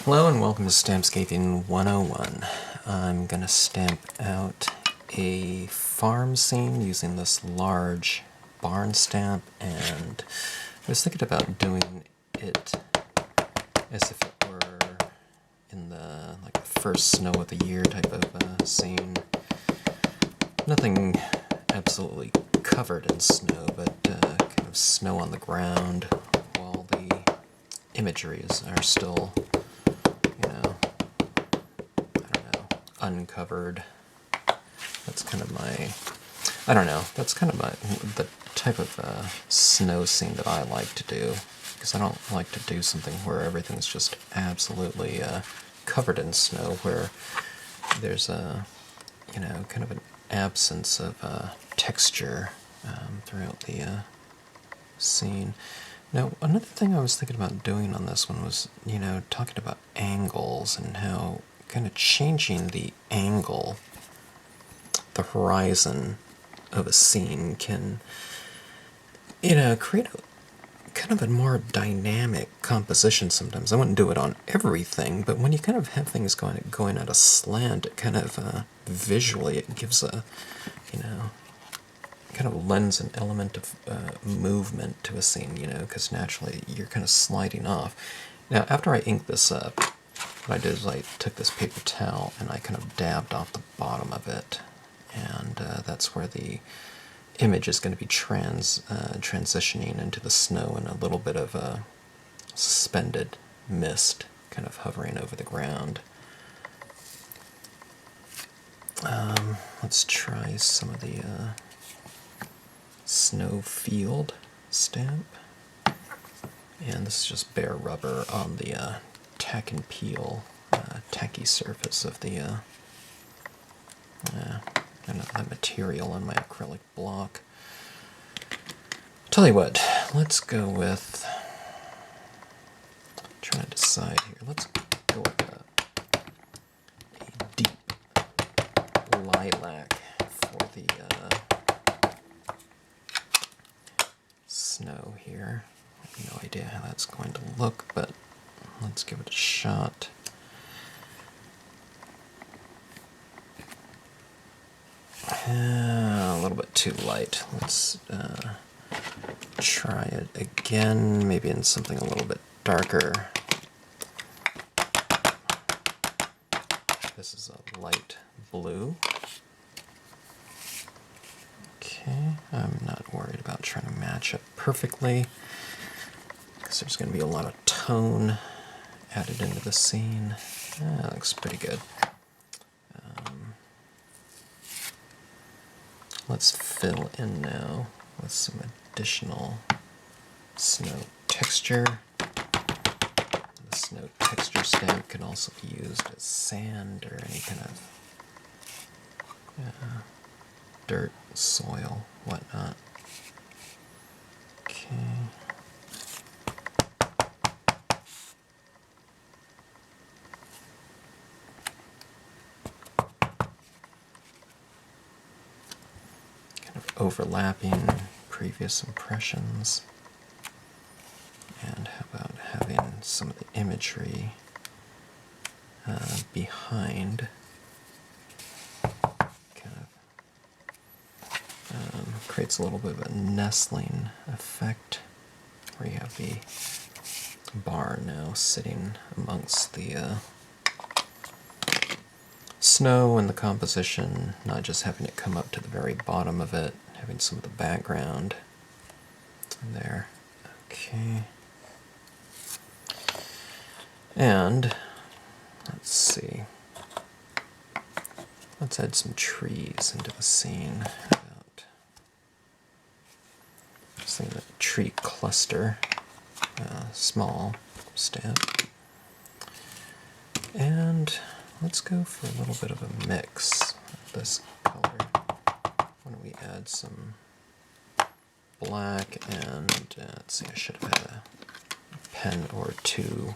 Hello and welcome to Stampscaping 101. I'm going to stamp out a farm scene using this large barn stamp, and I was thinking about doing it as if it were in the first snow of the year type of scene. Nothing absolutely covered in snow, but kind of snow on the ground while the imageries are still uncovered. That's kind of that's kind of the type of snow scene that I like to do, because I don't like to do something where everything's just absolutely covered in snow, where there's a, kind of an absence of texture throughout the scene. Now, another thing I was thinking about doing on this one was, talking about angles and how kind of changing the angle, the horizon of a scene can, create kind of a more dynamic composition sometimes. I wouldn't do it on everything, but when you kind of have things going at a slant, it kind of, visually, it gives a, kind of lends an element of movement to a scene, because naturally you're kind of sliding off. Now, after I inked this up, what I did is I took this paper towel and I kind of dabbed off the bottom of it, and that's where the image is going to be transitioning into the snow and a little bit of a suspended mist kind of hovering over the ground. Let's try some of the snow field stamp, and this is just bare rubber on the tack and peel tacky surface of the that material on my acrylic block. Tell you what, let's go with, trying to decide here, let's go with a deep lilac for the snow here. I have no idea how that's going to look, but let's give it a shot. A little bit too light. Let's try it again, maybe in something a little bit darker. This is a light blue. Okay, I'm not worried about trying to match it perfectly, because there's going to be a lot of tone added into the scene. That looks pretty good. Let's fill in now with some additional snow texture. The snow texture stamp can also be used as sand or any kind of dirt, soil, whatnot. Okay. Overlapping previous impressions, and how about having some of the imagery behind, kind of creates a little bit of a nestling effect, where you have the barn now sitting amongst the snow and the composition, not just having it come up to the very bottom of it, having some of the background there. Okay. And let's see. Let's add some trees into the scene. How about just thinking of a tree cluster, small stamp. And let's go for a little bit of a mix of this color. Why don't we add some black and, let's see, I should have had a pen or two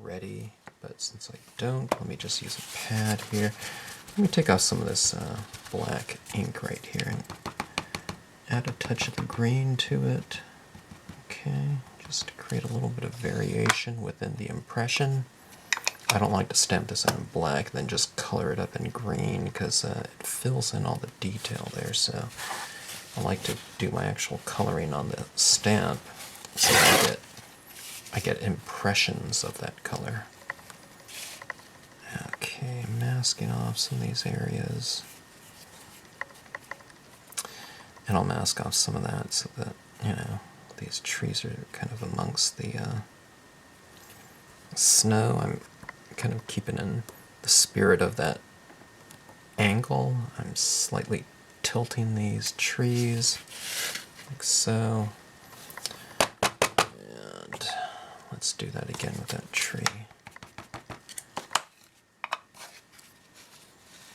ready, but since I don't, let me just use a pad here. Let me take off some of this black ink right here and add a touch of the green to it. Okay, just to create a little bit of variation within the impression. I don't like to stamp this in black, then just color it up in green, because it fills in all the detail there, so I like to do my actual coloring on the stamp, so I get impressions of that color. Okay, masking off some of these areas. And I'll mask off some of that so that, you know, these trees are kind of amongst the snow. I'm kind of keeping in the spirit of that angle. I'm slightly tilting these trees, like so. And let's do that again with that tree.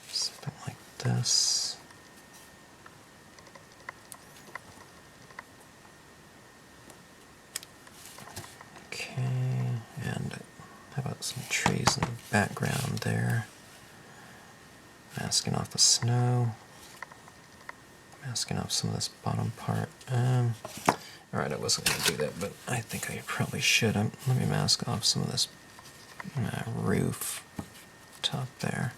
Something like this. Okay, and how about some trees in the background there? Masking off the snow. Masking off some of this bottom part. Alright, I wasn't going to do that, but I think I probably should. Let me mask off some of this roof top there,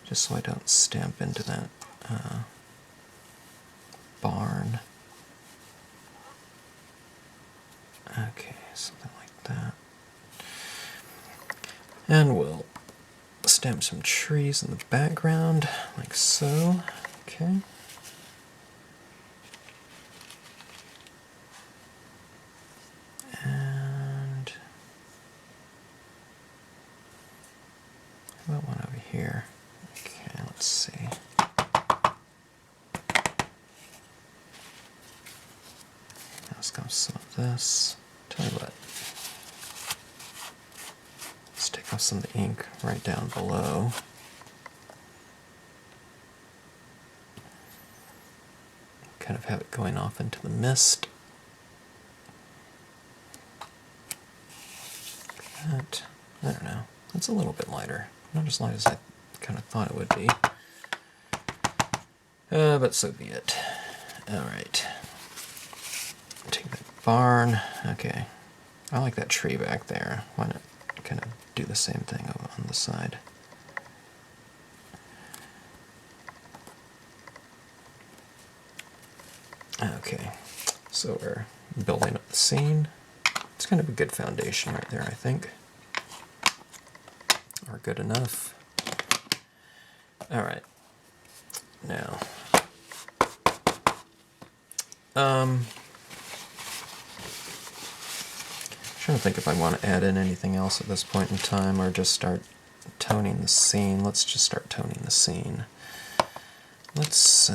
just so I don't stamp into that barn. Okay, something like that. And we'll stamp some trees in the background, like so. Okay. And how about one over here? Okay, let's see. Mask off some of this. Tell you what. Let's take off some of the ink right down below. Kind of have it going off into the mist. That, I don't know, it's a little bit lighter. Not as light as I kind of thought it would be. But so be it. Alright. Take that barn. Okay. I like that tree back there. Why not kind of do the same thing on the side? Okay. So we're building up the scene. It's kind of a good foundation right there, I think. Or good enough. Alright. Now. Trying to think if I want to add in anything else at this point in time, or just start toning the scene. Let's just start toning the scene. Let's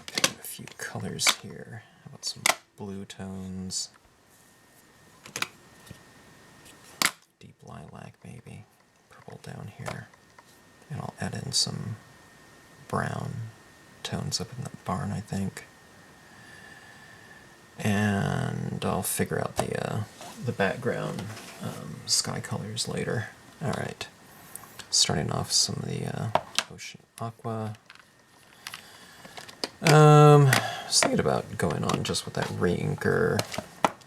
pick a few colors here. How about some blue tones? Deep lilac, maybe. Purple down here. And I'll add in some brown tones up in the barn, I think. And I'll figure out the background sky colors later. Alright. Starting off some of the ocean aqua. I was thinking about going on just with that re-inker.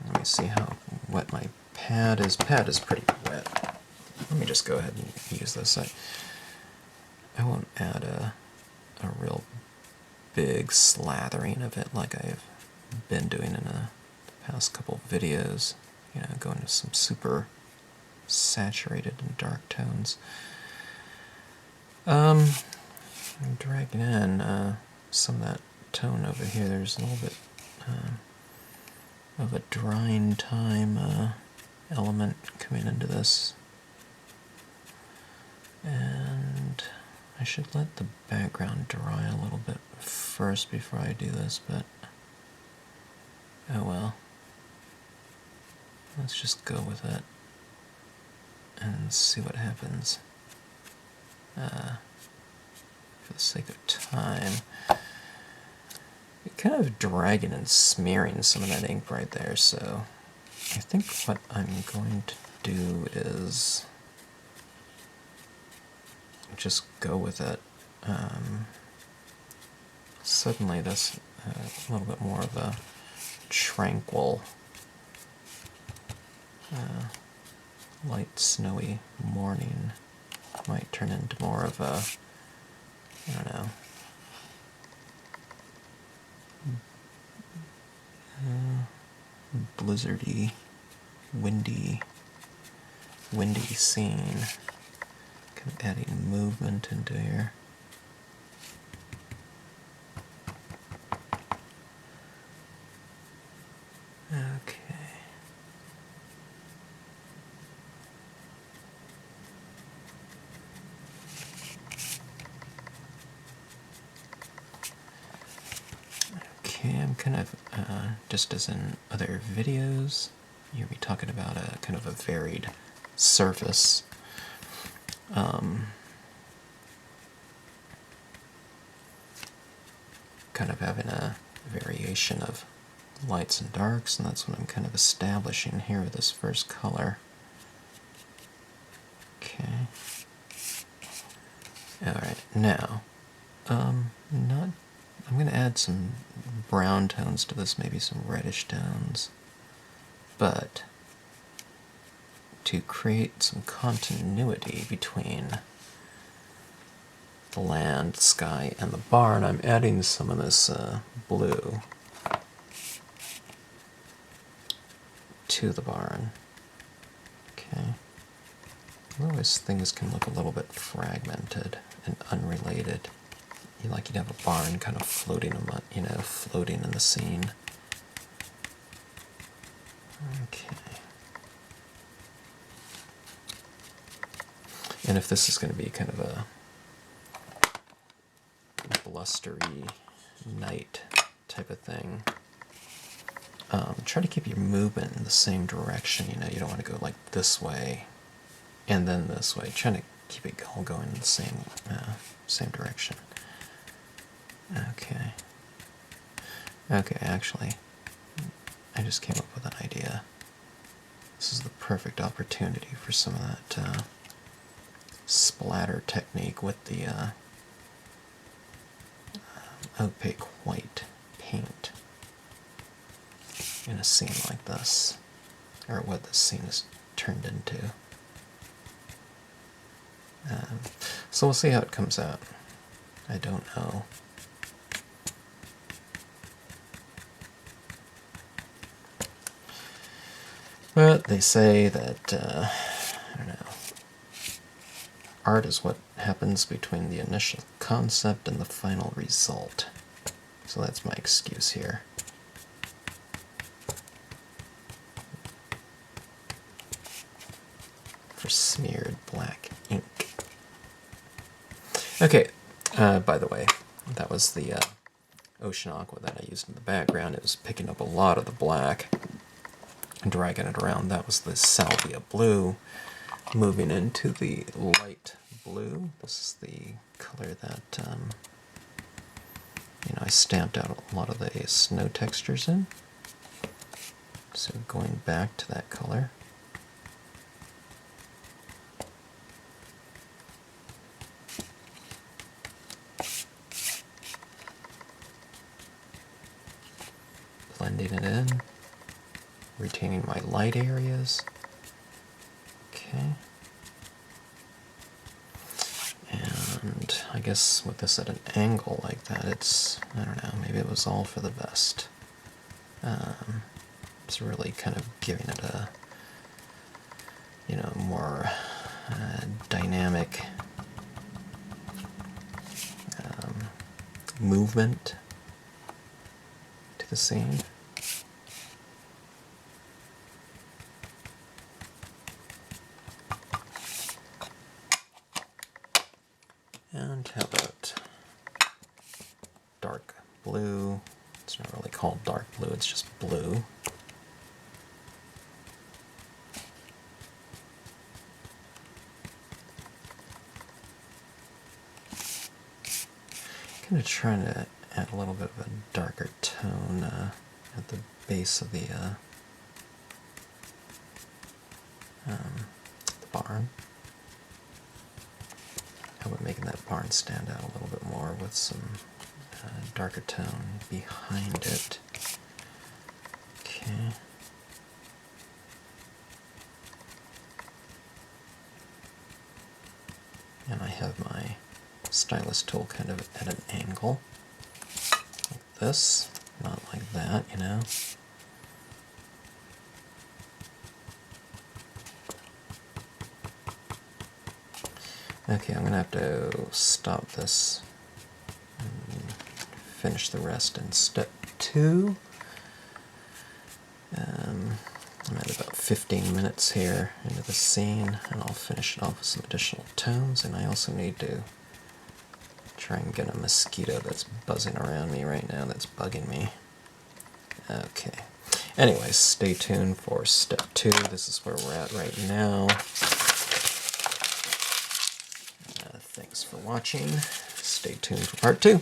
Let me see how wet my pad is. Pad is pretty wet. Let me just go ahead and use this. I won't add a real big slathering of it like I've been doing in the past couple videos. You know, going to some super saturated and dark tones. I'm dragging in some of that tone over here. There's a little bit of a drying time element coming into this. And I should let the background dry a little bit first before I do this, but oh well. Let's just go with it and see what happens. For the sake of time, you're kind of dragging and smearing some of that ink right there, so I think what I'm going to do is just go with it. Suddenly that's a little bit more of a tranquil light snowy morning might turn into more of a, I don't know, blizzardy, windy scene. Kind of adding movement into here. Okay. Okay, I'm kind of, just as in other videos, you'll be talking about a kind of a varied surface. Kind of having a variation of lights and darks, and that's what I'm kind of establishing here with this first color. Okay. Alright, now, I'm going to add some brown tones to this, maybe some reddish tones, but to create some continuity between the land, sky, and the barn, I'm adding some of this blue to the barn. Okay. Otherwise things can look a little bit fragmented and unrelated. You'd have a barn kind of floating, floating in the scene. Okay. And if this is going to be kind of a blustery night type of thing, try to keep your movement in the same direction. You don't want to go like this way and then this way. Trying to keep it all going in the same direction. Okay. Okay, actually, I just came up with an idea. This is the perfect opportunity for some of that splatter technique with the opaque white paint in a scene like this, or what this scene is turned into. So we'll see how it comes out. I don't know. But they say that, I don't know, art is what happens between the initial concept and the final result. So that's my excuse here. For smeared black ink. Okay, by the way, that was the ocean aqua that I used in the background. It was picking up a lot of the black and dragging it around. That was the salvia blue moving into the light blue. This is the color that I stamped out a lot of the snow textures in. So going back to that color. Blending it in, retaining my light areas. Okay. And I guess with this at an angle like that, it's, I don't know, maybe it was all for the best. It's really kind of giving it a, more dynamic movement to the scene. And how about dark blue? It's not really called dark blue, it's just blue. Kind of trying to add a little bit of a darker tone at the base of the barn. How about making that barn stand out a little bit more with some darker tone behind it. Okay. have my stylus tool kind of at an angle, like this, not like that, you know. Okay, I'm going to have to stop this and finish the rest in step 2. I'm at about 15 minutes here into the scene, and I'll finish it off with some additional tones, and I also need to try and get a mosquito that's buzzing around me right now that's bugging me. Okay. Anyways, stay tuned for step 2. This is where we're at right now. Thanks for watching. Stay tuned for part 2.